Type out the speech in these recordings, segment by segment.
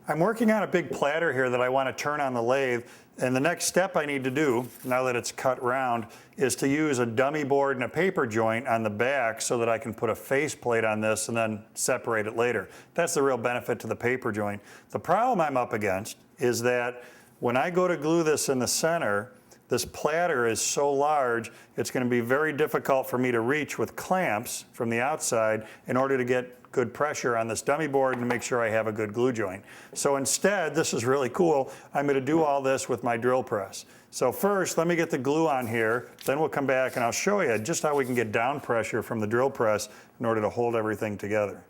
I'm working on a big platter here that I want to turn on the lathe, and the next step I need to do, now that it's cut round, is to use a dummy board and a paper joint on the back so that I can put a face plate on this and then separate it later. That's the real benefit to the paper joint. The problem I'm up against is that when I go to glue this in the center, this platter is so large, it's going to be very difficult for me to reach with clamps from the outside in order to get good pressure on this dummy board and make sure I have a good glue joint. So instead, this is really cool, I'm going to do all this with my drill press. So first, let me get the glue on here, then we'll come back and I'll show you just how we can get down pressure from the drill press in order to hold everything together.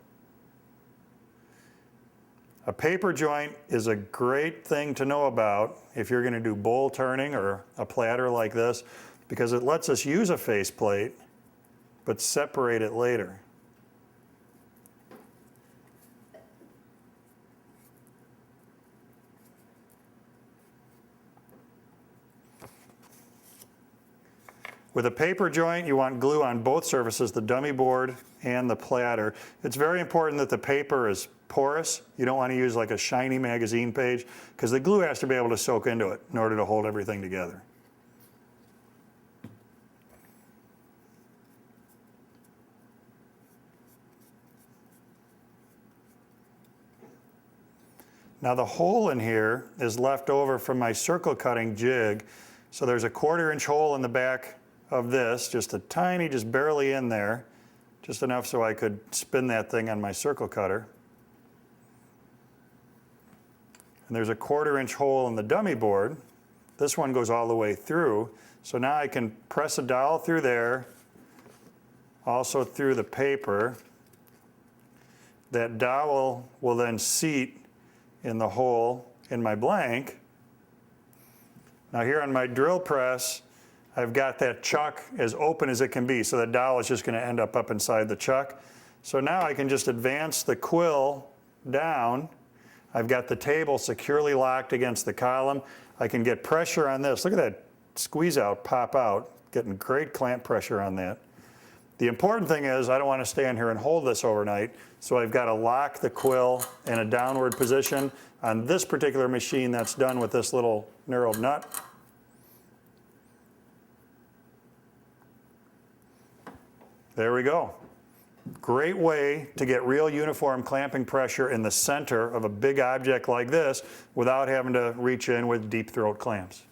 A paper joint is a great thing to know about if you're going to do bowl turning or a platter like this, because it lets us use a face plate but separate it later. With a paper joint, you want glue on both surfaces, the dummy board and the platter. It's very important that the paper is porous. You don't want to use like a shiny magazine page because the glue has to be able to soak into it in order to hold everything together. Now the hole in here is left over from my circle cutting jig. So there's a 1/4 inch hole in the back of this, just a tiny, just barely in there, just enough so I could spin that thing on my circle cutter. And there's a 1/4 inch hole in the dummy board. This one goes all the way through. So now I can press a dowel through there, also through the paper. That dowel will then seat in the hole in my blank. Now here on my drill press, I've got that chuck as open as it can be, so the dowel is just going to end up inside the chuck. So now I can just advance the quill down. I've got the table securely locked against the column. I can get pressure on this. Look at that squeeze out, pop out, getting great clamp pressure on that. The important thing is I don't want to stand here and hold this overnight, so I've got to lock the quill in a downward position. On this particular machine, that's done with this little knurled nut. There we go. Great way to get real uniform clamping pressure in the center of a big object like this without having to reach in with deep throat clamps.